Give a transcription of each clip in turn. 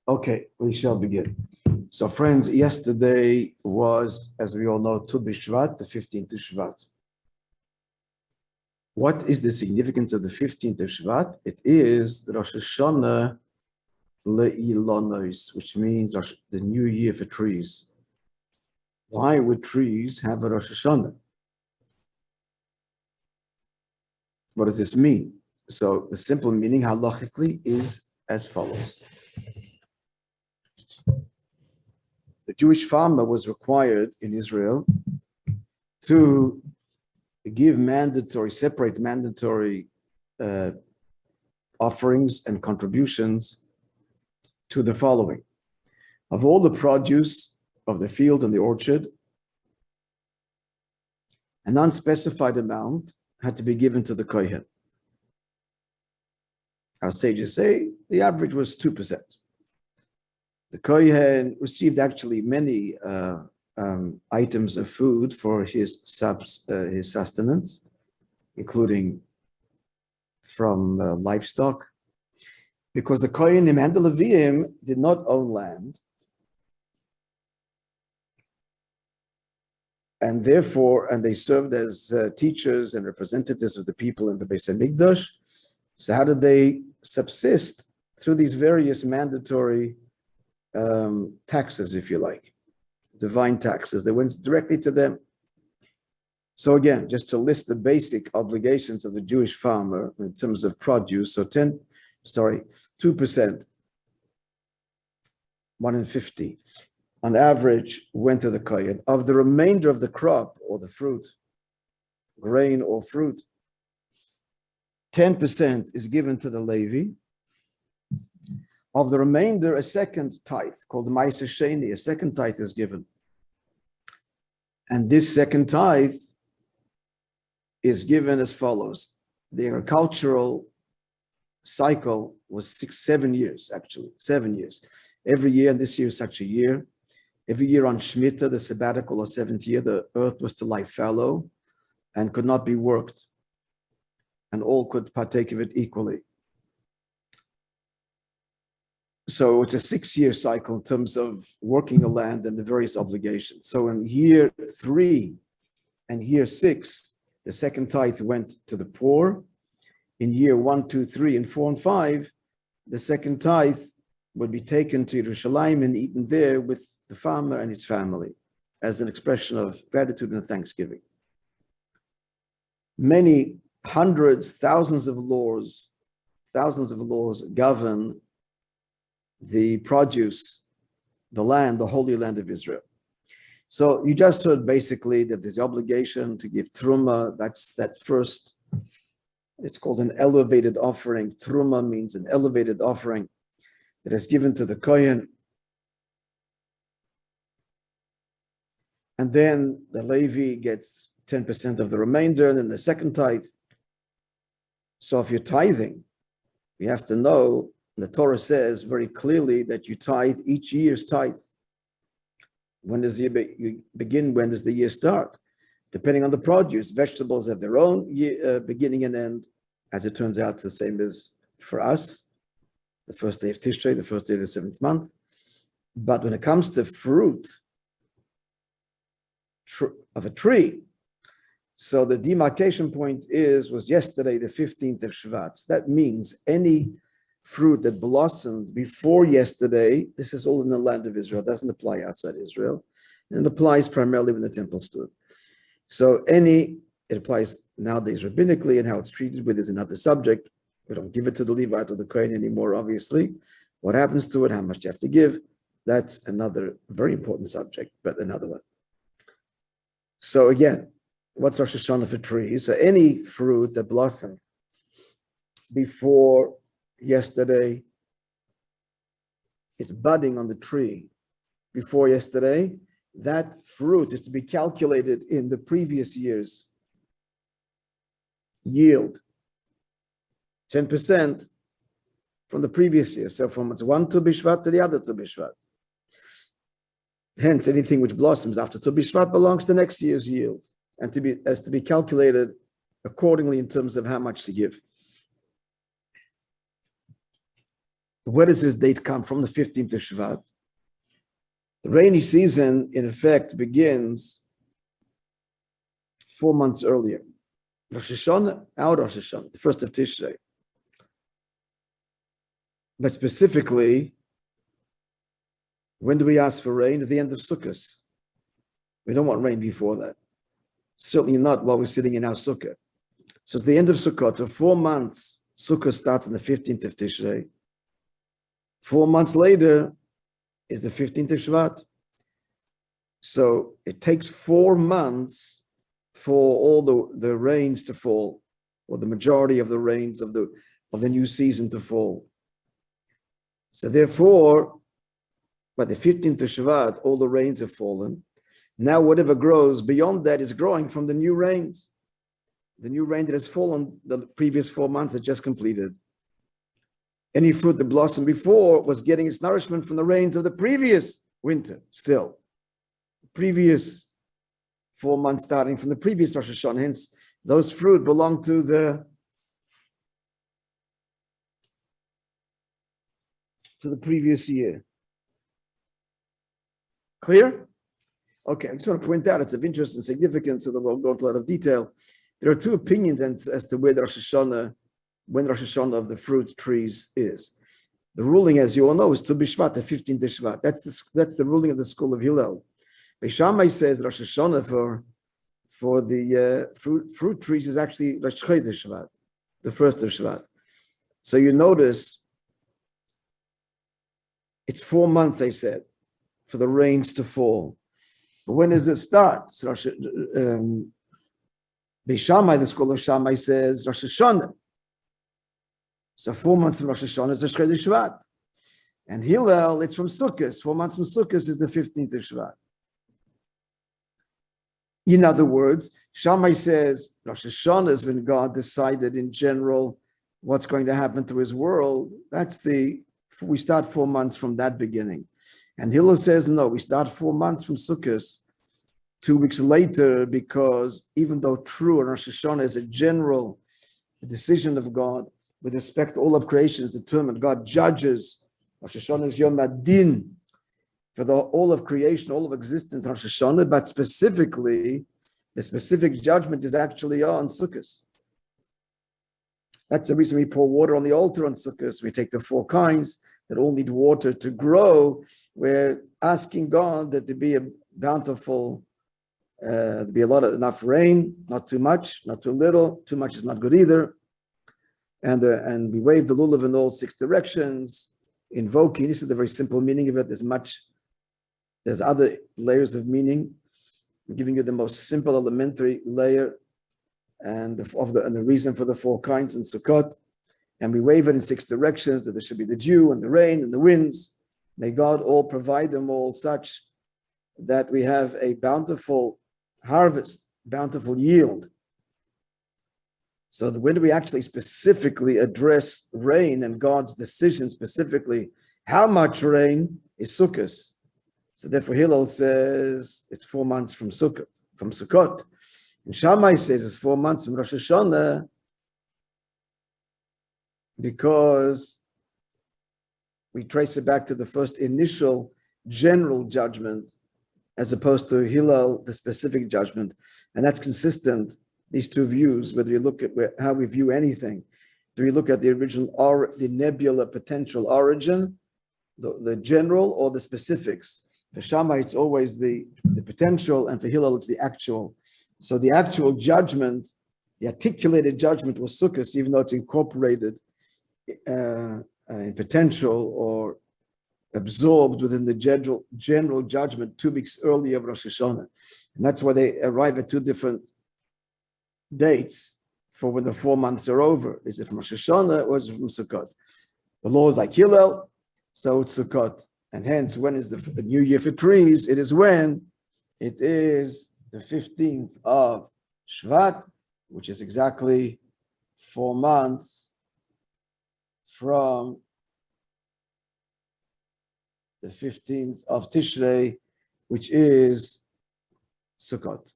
Okay, we shall begin. So friends, yesterday was, as we all know, Tu B'Shvat, the 15th of Shvat. What is the significance of the 15th of Shvat? It is the Rosh Hashanah Le'ilonos, which means the new year for trees. Why would trees have a Rosh Hashanah? What does this mean? So the simple meaning halachically is as follows. The Jewish farmer was required in Israel to give separate mandatory offerings and contributions to the following. Of all the produce of the field and the orchard, an unspecified amount had to be given to the kohen. Our sages say the average was 2%. The kohen received actually many items of food for his sustenance, including from livestock, because the kohenim and the Leviim did not own land, and therefore, they served as teachers and representatives of the people in the Beis HaMikdash. So how did they subsist? Through these various mandatory taxes, if you like, divine taxes. They went directly to them. So again, just to list the basic obligations of the Jewish farmer in terms of produce. So 2%, 1 in 50, on average, went to the kohen. Of the remainder of the crop or the fruit, grain or fruit, 10% is given to the Levi. Of the remainder, a second tithe, called the Moishe Sheni, a second tithe is given. And this second tithe is given as follows. The agricultural cycle was 7 years, actually, 7 years. Every year, and this year is such a year, every year on Shemitah, the sabbatical or 7th year, the earth was to lie fallow and could not be worked, and all could partake of it equally. So it's a 6-year cycle in terms of working the land and the various obligations. So in year 3 and year 6, the second tithe went to the poor. In year 1, 2, 3, and 4, and 5, the second tithe would be taken to Yerushalayim and eaten there with the farmer and his family as an expression of gratitude and thanksgiving. Many hundreds, thousands of laws govern the produce, the land, the Holy Land of Israel. So you just heard basically that there's the obligation to give truma. That's that first, it's called an elevated offering. Truma means an elevated offering that is given to the kohen. And then the Levi gets 10% of the remainder, and then the second tithe. So if you're tithing, you have to know, the Torah says very clearly that you tithe each year's tithe. When does the year begin? When does the year start? Depending on the produce, vegetables have their own beginning and end. As it turns out, it's the same as for us, the first day of Tishrei, the first day of the 7th month. But when it comes to fruit of a tree, so the demarcation point was yesterday, the 15th of Shvat. That means any fruit that blossomed before yesterday, this is all in the land of Israel, it doesn't apply outside Israel, and it applies primarily when the temple stood. So it applies nowadays rabbinically, and how it's treated with is another subject. We don't give it to the Levite or the Kohen anymore, obviously. What happens to it, how much you have to give, that's another very important subject, but another one. So again, what's Rosh Hashanah for trees? So any fruit that blossomed before yesterday, it's budding on the tree before yesterday, that fruit is to be calculated in the previous year's yield, 10% from the previous year. So from it's one Tu B'Shvat to the other Tu B'Shvat. Hence, anything which blossoms after Tu B'Shvat belongs to next year's yield, and to be calculated accordingly in terms of how much to give. Where does this date come from? The 15th of Shvat. The rainy season, in effect, begins 4 months earlier. Rosh Hashanah, our Rosh Hashanah, the first of Tishrei. But specifically, when do we ask for rain? At the end of Sukkot. We don't want rain before that. Certainly not while we're sitting in our Sukkah. So it's the end of Sukkot. So 4 months, Sukkot starts on the 15th of Tishrei. 4 months later is the 15th of Shvat. So it takes 4 months for all the rains to fall, or the majority of the rains of the new season to fall. So therefore, by the 15th of Shvat, all the rains have fallen. Now whatever grows beyond that is growing from the new rains. The new rain that has fallen the previous 4 months has just completed. Any fruit that blossomed before was getting its nourishment from the rains of the previous winter still. Previous 4 months starting from the previous Rosh Hashanah. Hence, those fruit belong to the previous year. Clear? Okay, I just want to point out it's of interest and significance, so that we'll go into a lot of detail. There are two opinions as to where the Rosh Hashanah, when Rosh Hashanah of the fruit trees is. The ruling, as you all know, is Tu B'Shvat, the 15th of Shvat. That's the ruling of the school of Hillel. Beis Shammai says Rosh Hashanah for the fruit trees is actually Rosh Chodesh Shvat, the first of Shvat. So you notice it's 4 months, I said, for the rains to fall. But when does it start? So Beis Shammai, the school of Shammai, says Rosh Hashanah. So 4 months from Rosh Hashanah is Rosh Chodesh Shvat. And Hillel, it's from Sukkot. 4 months from Sukkot is the 15th of Shvat. In other words, Shammai says Rosh Hashanah is when God decided in general what's going to happen to his world. We start 4 months from that beginning. And Hillel says, no, we start 4 months from Sukkot, 2 weeks later, because even though true and Rosh Hashanah is a general decision of God with respect to all of creation is determined, God judges. Rosh Hashanah is Yom Adin for all of creation, all of existence, Rosh Hashanah, but specifically, the specific judgment is actually on Sukkot. That's the reason we pour water on the altar on Sukkot. We take the 4 kinds that all need water to grow. We're asking God that there be a bountiful, there be enough rain, not too much, not too little. Too much is not good either. And we wave the lulav in all 6 directions, invoking. This is the very simple meaning of it. There's other layers of meaning. I'm giving you the most simple elementary layer and the reason for the 4 kinds in Sukkot. And we wave it in 6 directions, that there should be the dew and the rain and the winds. May God all provide them all such that we have a bountiful harvest, bountiful yield. So when do we actually specifically address rain and God's decision specifically? How much rain is Sukkot? So therefore Hillel says it's 4 months from Sukkot. And Shammai says it's 4 months from Rosh Hashanah, because we trace it back to the first initial general judgment as opposed to Hillel, the specific judgment. And that's consistent, these two views, whether you look at how we view anything. Do we look at the original, the nebula potential origin, the general, or the specifics? For Shammai, it's always the potential, and for Hillel, it's the actual. So the actual judgment, the articulated judgment was Sukkot, even though it's incorporated in potential or absorbed within the general judgment 2 weeks earlier of Rosh Hashanah. And that's why they arrive at 2 different dates for when the 4 months are over. Is it from Rosh Hashanah or is it from Sukkot? The law is like Hillel, so it's Sukkot. And hence, when is the new year for trees? It is when it is the 15th of Shvat, which is exactly 4 months from the 15th of Tishrei, which is Sukkot.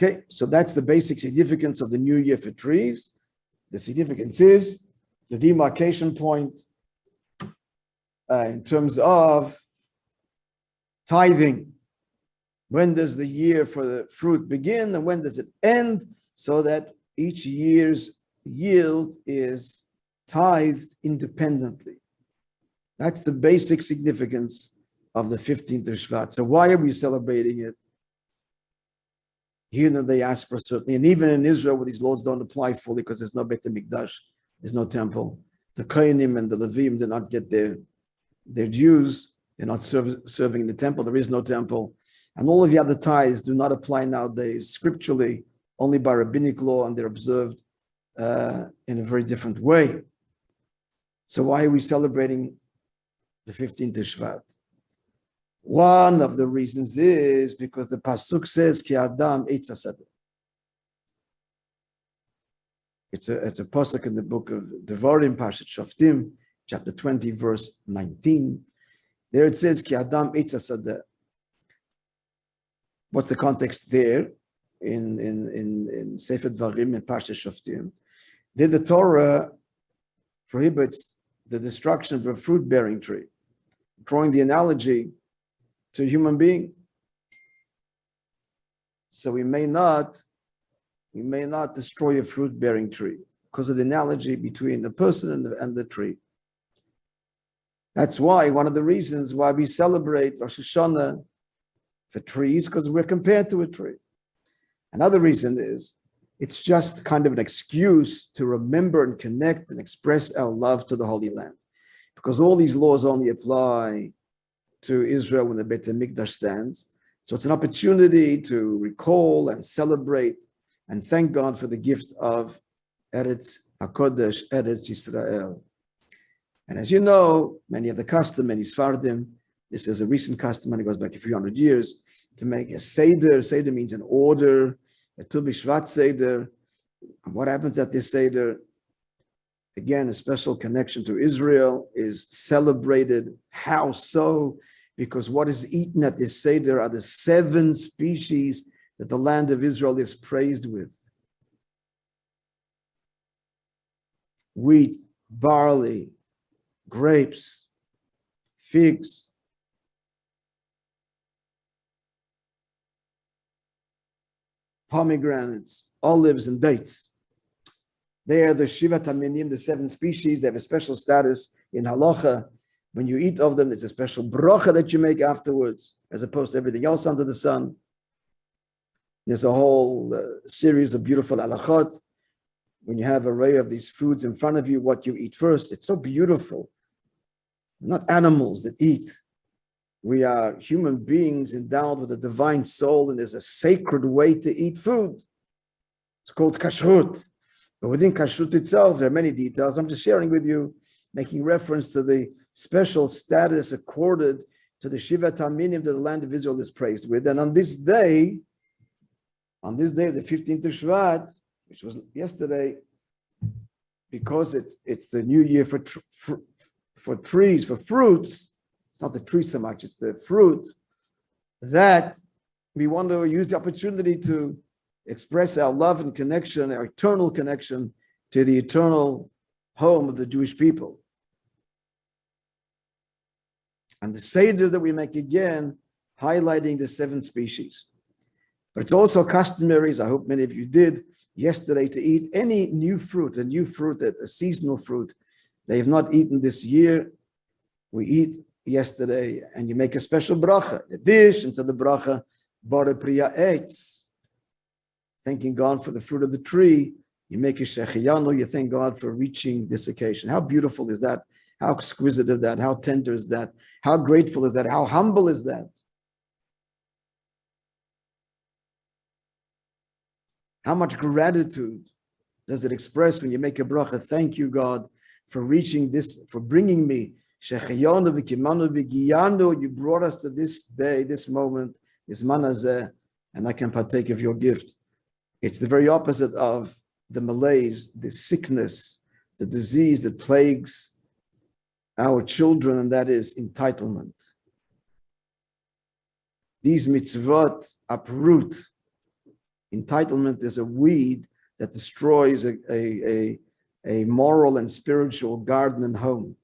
Okay, so that's the basic significance of the new year for trees. The significance is the demarcation point in terms of tithing. When does the year for the fruit begin and when does it end? So that each year's yield is tithed independently. That's the basic significance of the 15th of Shvat. So why are we celebrating it? Here in the diaspora, certainly, and even in Israel, where these laws don't apply fully because there's no Beit HaMikdash, there's no temple. The Kohanim and the Levim did not get their dues. They're not serving in the temple. There is no temple. And all of the other tithes do not apply nowadays scripturally, only by rabbinic law, and they're observed in a very different way. So why are we celebrating the 15th of Shvat? One of the reasons is because the Pasuk says, Ki Adam Eitz HaSadeh. It's a pasuk in the book of Devarim, Parshat Shoftim, chapter 20, verse 19. There it says, Ki Adam Eitz HaSadeh. What's the context there in Sefer Dvarim and Parshat Shoftim? There the Torah prohibits the destruction of a fruit-bearing tree, drawing the analogy to a human being. So we may not destroy a fruit-bearing tree because of the analogy between the person and the tree. That's why one of the reasons why we celebrate Rosh Hashanah for trees, because we're compared to a tree. Another reason is it's just kind of an excuse to remember and connect and express our love to the Holy Land, because all these laws only apply to Israel when the Beit HaMikdash stands. So it's an opportunity to recall and celebrate and thank God for the gift of Eretz HaKodesh, Eretz Yisrael. And as you know, many of the custom, many Sfardim, this is a recent custom, and it goes back a few hundred years, to make a Seder. Seder means an order, a Tu B'Shvat Seder. And what happens at this Seder? Again, a special connection to Israel is celebrated. How so? Because what is eaten at this Seder are the 7 species that the land of Israel is praised with. Wheat, barley, grapes, figs, pomegranates, olives, and dates. They are the Shivat HaMinim, the 7 species. They have a special status in Halacha. When you eat of them, there's a special bracha that you make afterwards, as opposed to everything else under the sun. There's a whole series of beautiful halachot. When you have an array of these foods in front of you, what you eat first. It's so beautiful. We're not animals that eat. We are human beings endowed with a divine soul, and there's a sacred way to eat food. It's called kashrut. But within kashrut itself, there are many details. I'm just sharing with you, making reference to the special status accorded to the Shivat HaMinim that the land of Israel is praised with. And on this day, the 15th of Shvat, which was yesterday, because it's the new year for trees, for fruits, it's not the tree so much, it's the fruit, that we want to use the opportunity to express our love and connection, our eternal connection to the eternal home of the Jewish people. And the Seder that we make again, highlighting the 7 species. But it's also customary, as I hope many of you did yesterday, to eat any new fruit, a seasonal fruit they have not eaten this year. We eat yesterday, and you make a special bracha, a dish, and to the bracha, Bore Priya Eitz. Thanking God for the fruit of the tree. You make a shechiyanu, you thank God for reaching this occasion. How beautiful is that? How exquisite is that? How tender is that? How grateful is that? How humble is that? How much gratitude does it express when you make a bracha? Thank you, God, for reaching this, for bringing me. You brought us to this day, this moment, this manazeh, and I can partake of your gift. It's the very opposite of the malaise, the sickness, the disease that plagues our children, and that is entitlement. These mitzvot uproot. Entitlement is a weed that destroys a a moral and spiritual garden and home,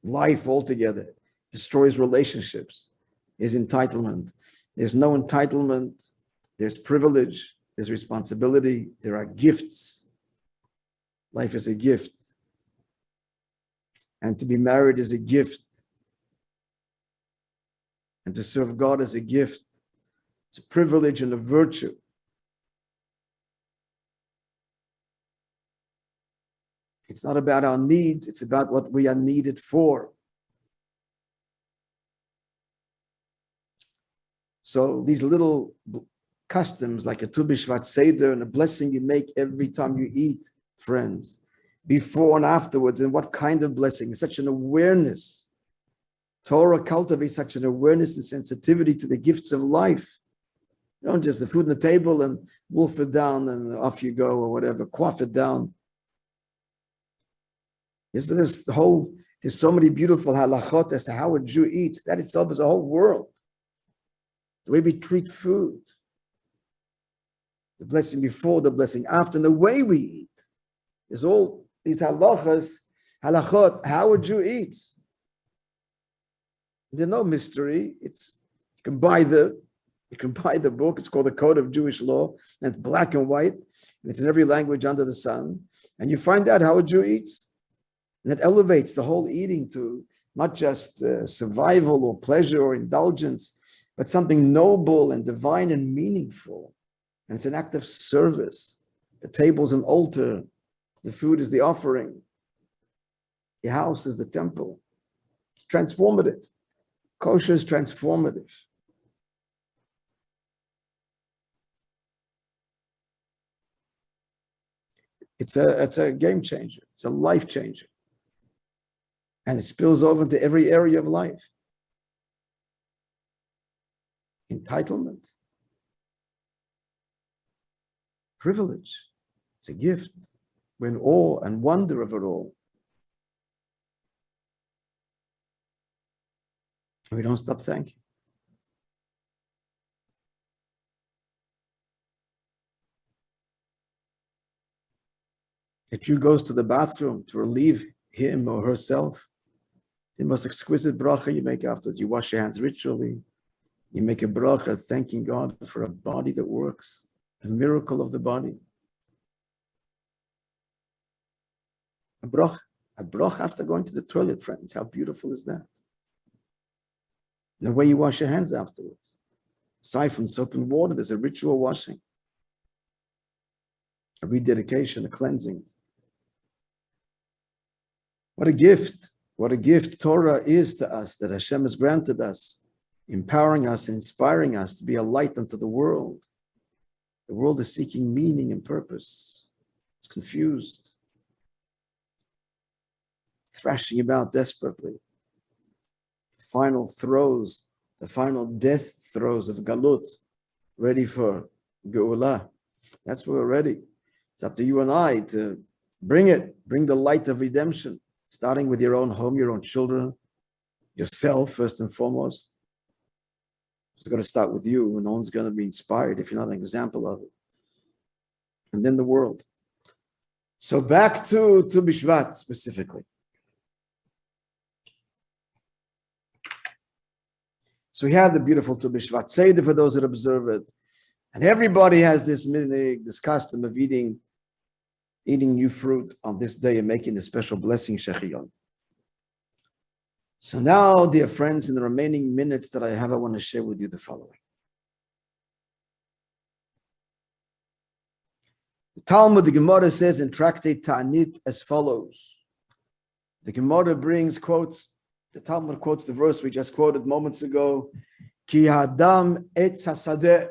life altogether, destroys relationships, is entitlement. There's no entitlement, there's privilege, there's responsibility, there are gifts. Life is a gift. And to be married is a gift. And to serve God is a gift. It's a privilege and a virtue. It's not about our needs, it's about what we are needed for. So these little customs like a Tu B'Shvat Seder and a blessing you make every time you eat, friends, before and afterwards, and what kind of blessing? It's such an awareness. Torah cultivates such an awareness and sensitivity to the gifts of life. You don't just the food on the table and wolf it down and off you go or whatever, quaff it down. There's so many beautiful halachot as to how a Jew eats. That itself is a whole world. The way we treat food, the blessing before, the blessing after, and the way we eat. There's all these halachot, how a Jew eats. There's no mystery. You can buy the book. It's called the Code of Jewish Law, and it's black and white, and it's in every language under the sun. And you find out how a Jew eats. And that elevates the whole eating to not just survival or pleasure or indulgence, but something noble and divine and meaningful. And it's an act of service. The table's an altar. The food is the offering. The house is the temple. It's transformative. Kosher is transformative. It's a game changer. It's a life changer. And it spills over into every area of life. Entitlement. Privilege. It's a gift. We're in awe and wonder of it all. And we don't stop thanking. A Jew goes to the bathroom to relieve him or herself. The most exquisite bracha you make afterwards. You wash your hands ritually. You make a bracha thanking God for a body that works. The miracle of the body. A bracha after going to the toilet, friends. How beautiful is that? And the way you wash your hands afterwards. Aside from soap and water, there's a ritual washing. A rededication, a cleansing. What a gift. What a gift Torah is to us, that Hashem has granted us, empowering us and inspiring us to be a light unto the world. The world is seeking meaning and purpose. It's confused, thrashing about desperately. Final throes, the final death throes of Galut, ready for Geulah. That's where we're ready. It's up to you and I to bring the light of redemption. Starting with your own home, your own children, yourself, first and foremost. It's got to start with you, and no one's going to be inspired if you're not an example of it. And then the world. So back to Tu B'Shvat specifically. So we have the beautiful Tu B'Shvat Seder for those that observe it. And everybody has this custom of eating new fruit on this day and making the special blessing Shechion. So now, dear friends, in the remaining minutes that I have, I want to share with you the following. The Talmud, the Gemara says in Tractate Ta'anit as follows. The Gemara quotes, the Talmud quotes the verse we just quoted moments ago, Ki Adam etz hasadeh.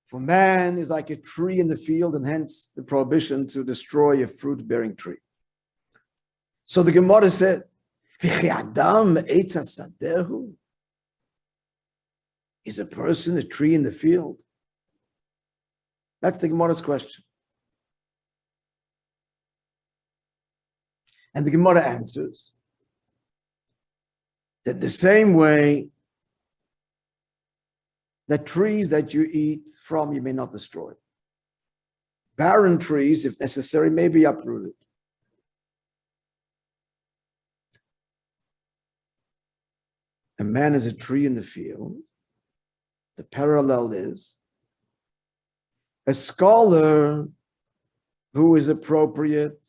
For man is like a tree in the field, and hence the prohibition to destroy a fruit-bearing tree. So the Gemara said, Adam etz hasadehu? Is a person a tree in the field? That's the Gemara's question. And the Gemara answers that the same way the trees that you eat from, you may not destroy. Barren trees, if necessary, may be uprooted. A man is a tree in the field. The parallel is a scholar who is appropriate.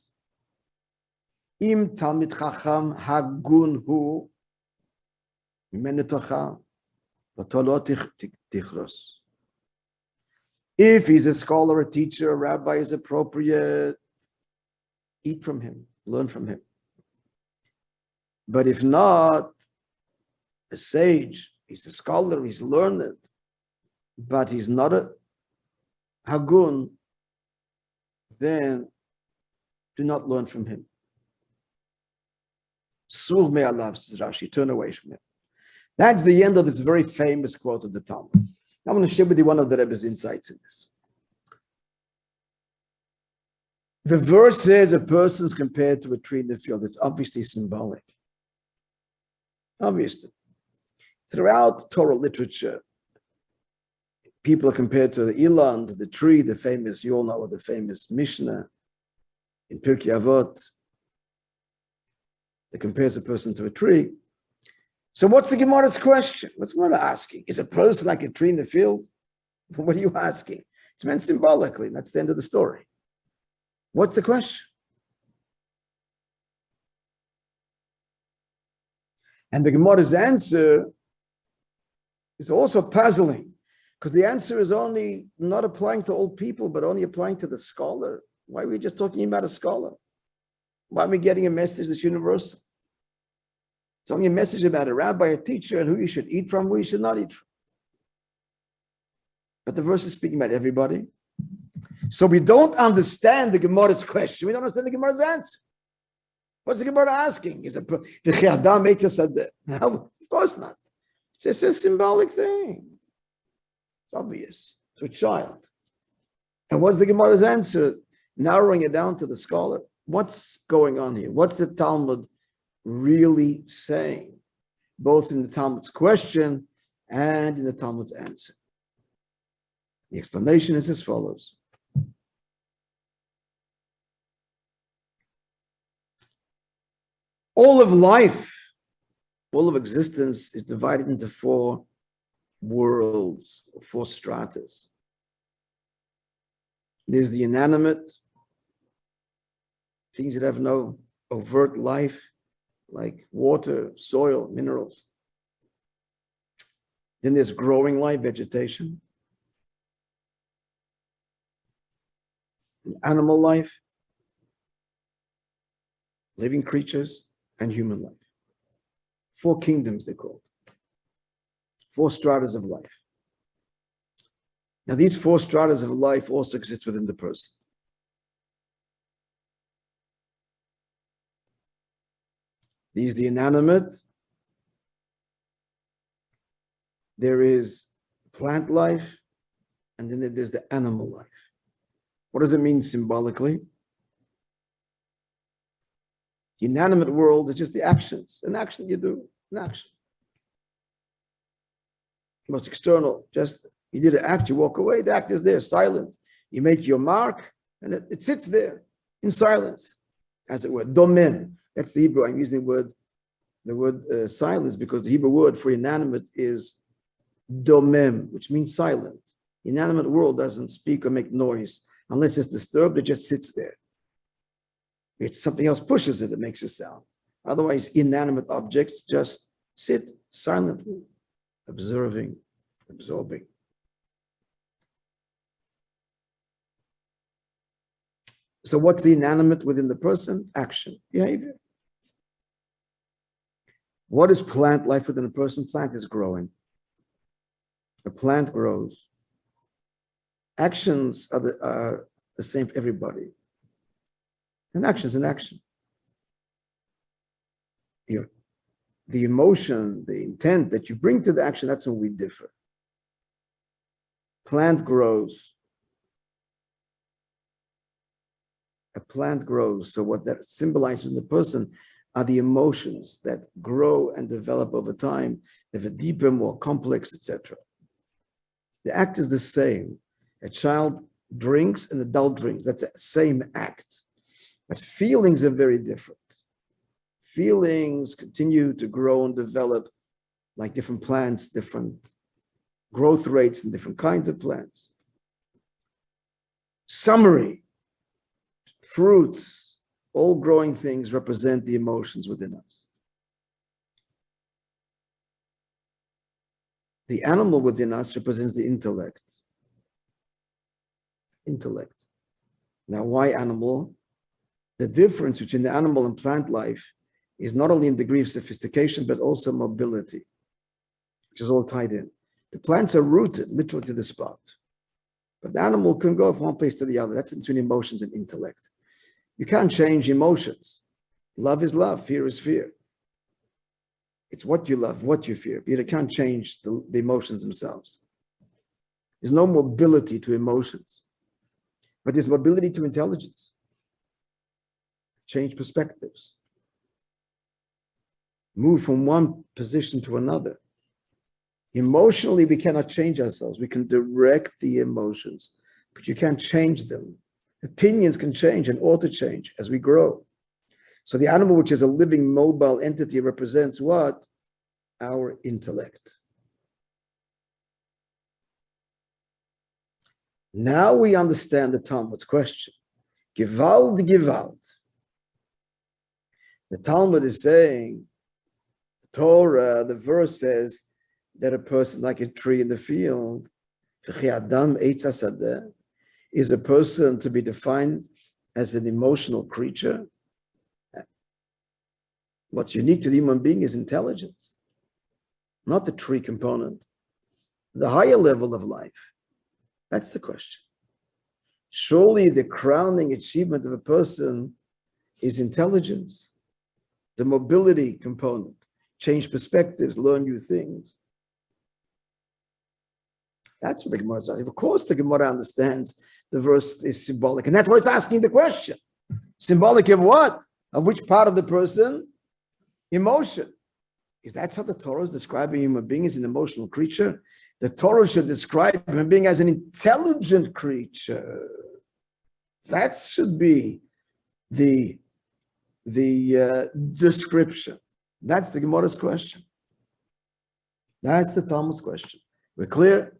Im Talmid Chacham Hagun Hu Menetocha Vatolot Tichros. If he's a scholar, a teacher, a rabbi is appropriate, eat from him, learn from him. But if not, a sage, he's a scholar, he's learned, but he's not a Hagun, then do not learn from him. Sur me'alav, says Rashi, turn away from him. That's the end of this very famous quote of the Talmud. I'm going to share with you one of the Rebbe's insights in this. The verse says a person is compared to a tree in the field. It's obviously symbolic. Obviously. Throughout Torah literature, people are compared to the Ilan, to the tree, the famous, you all know the famous Mishnah in Pirkei Avot. That compares a person to a tree. So what's the Gemara's question? What's the Gemara asking? Is a person like a tree in the field? What are you asking? It's meant symbolically. That's the end of the story. What's the question? And the Gemara's answer is also puzzling, because the answer is only not applying to all people, but only applying to the scholar. Why are we just talking about a scholar? Why are we getting a message that's universal? It's only a message about a rabbi, a teacher, and who you should eat from, who you should not eat from. But the verse is speaking about everybody. So we don't understand the Gemara's question. We don't understand the Gemara's answer. What's the Gemara asking? Is it no, of course not. It's just a symbolic thing. It's obvious to a child. And what's the Gemara's answer? Narrowing it down to the scholar. What's going on here? What's the Talmud really saying? Both in the Talmud's question and in the Talmud's answer. The explanation is as follows. All of life, all of existence is divided into four worlds, or four stratas. There's the inanimate, things that have no overt life, like water, soil, minerals. Then there's growing life, vegetation. Animal life, living creatures, and human life. Four kingdoms, they're called. Four stratas of life. Now, these four stratas of life also exist within the person. These the inanimate. There is plant life, and then there's the animal life. What does it mean symbolically? The inanimate world is just the actions, an action you do, an action. Most external, just you did an act, you walk away, the act is there, silent. You make your mark, and it sits there in silence, as it were. Domem, that's the Hebrew. I'm using the word silence because the Hebrew word for inanimate is domem, which means silent. The inanimate world doesn't speak or make noise. Unless it's disturbed, it just sits there. It's something else pushes it, it makes a sound. Otherwise, inanimate objects just sit silently, observing, absorbing. So what's the inanimate within the person? Action, behavior. What is plant life within a person? Plant is growing. A plant grows. Actions are the same for everybody. An action is an action. The emotion, the intent that you bring to the action, that's when we differ. Plant grows. A plant grows. So what that symbolizes in the person are the emotions that grow and develop over time. They have a deeper, more complex, etc. The act is the same. A child drinks and adult drinks. That's the same act. But feelings are very different. Feelings continue to grow and develop like different plants, different growth rates and different kinds of plants. Summary, fruits, all growing things represent the emotions within us. The animal within us represents the intellect. Intellect. Now, why animal? The difference between the animal and plant life is not only in degree of sophistication, but also mobility, which is all tied in. The plants are rooted literally to the spot, but the animal can go from one place to the other. That's between emotions and intellect. You can't change emotions. Love is love, fear is fear. It's what you love, what you fear, but you can't change the emotions themselves. There's no mobility to emotions, but there's mobility to intelligence. Change perspectives. Move from one position to another. Emotionally, we cannot change ourselves. We can direct the emotions, but you can't change them. Opinions can change and ought to change as we grow. So the animal, which is a living, mobile entity, represents what? Our intellect. Now we understand the Talmud's question. Gewalt, Gewalt. The Talmud is saying, the Torah, the verse says that a person like a tree in the field, is a person to be defined as an emotional creature. What's unique to the human being is intelligence, not the tree component, the higher level of life. That's the question. Surely the crowning achievement of a person is intelligence, the mobility component, change perspectives, learn new things. That's what the Gemara says. Of course, the Gemara understands the verse is symbolic, and that's why it's asking the question. Symbolic of what? Of which part of the person? Emotion. Is that how the Torah is describing human being as an emotional creature? The Torah should describe human being as an intelligent creature. That should be the description. That's the Gemara's question. That's the Talmud's question. We're clear?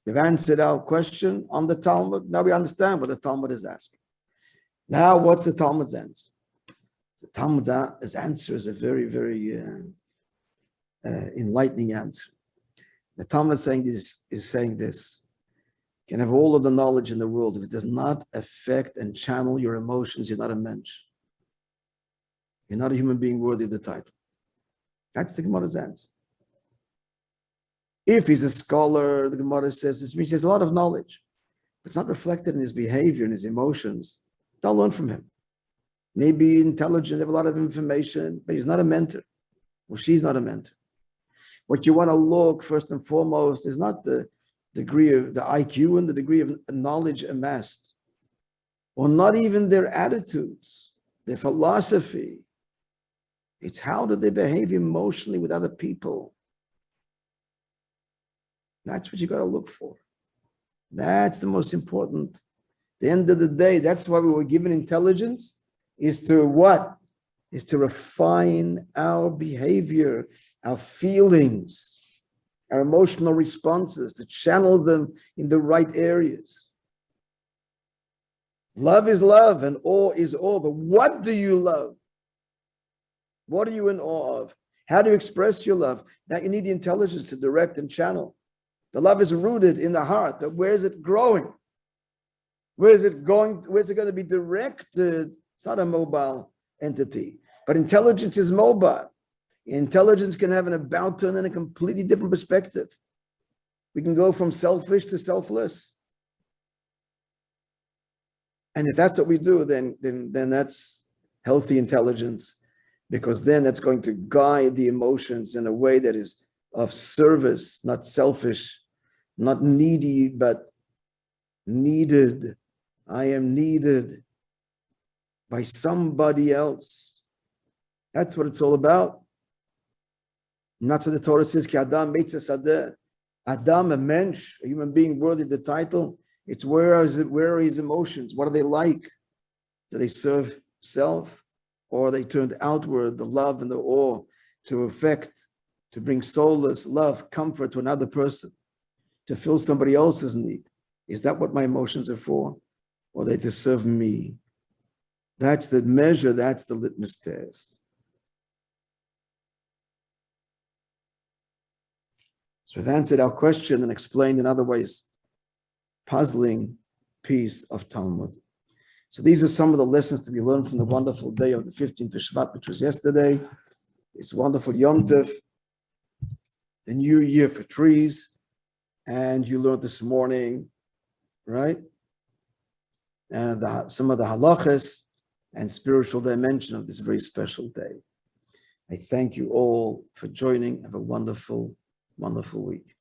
We've answered our question on the Talmud. Now we understand what the Talmud is asking. Now, what's the Talmud's answer? The Talmud's answer is a very, very enlightening answer. The Talmud is saying this. You can have all of the knowledge in the world. If it does not affect and channel your emotions, you're not a mensch. You're not a human being worthy of the title. That's the Gemara's answer. If he's a scholar, the Gemara says this means he has a lot of knowledge, but it's not reflected in his behavior and his emotions. Don't learn from him. Maybe intelligent, they have a lot of information, but he's not a mentor. Well, she's not a mentor. What you want to look first and foremost is not the degree of the IQ and the degree of knowledge amassed, or not even their attitudes, their philosophy. It's how do they behave emotionally with other people. That's what you got to look for. That's the most important. At the end of the day, that's why we were given intelligence, is to what? Is to refine our behavior, our feelings, our emotional responses, to channel them in the right areas. Love is love and awe is awe. But what do you love? What are you in awe of? How do you express your love? Now you need the intelligence to direct and channel. The love is rooted in the heart, but where is it growing? Where is it going? Where's it going to be directed? It's not a mobile entity, but intelligence is mobile. Intelligence can have an about turn and a completely different perspective. We can go from selfish to selfless. And if that's what we do, then that's healthy intelligence, because then that's going to guide the emotions in a way that is of service, not selfish, not needy, but needed. I am needed by somebody else. That's what it's all about. And that's what the Torah says, Ki Adam Meitzah Sadeh. Adam, a mensch, a human being worthy of the title, It's where are his emotions? What are they like? Do they serve self, or are they turned outward, the love and the awe to affect, to bring solace, love, comfort to another person, to fill somebody else's need? Is that what my emotions are for? Or are they to serve me? That's the measure, that's the litmus test. So we've answered our question and explained in other ways, puzzling piece of Talmud. So these are some of the lessons to be learned from the wonderful day of the 15th of Shvat, which was yesterday. It's wonderful Yom Tov, the new year for trees. And you learned this morning, right? And some of the halachas and spiritual dimension of this very special day. I thank you all for joining. Have a wonderful, wonderful week.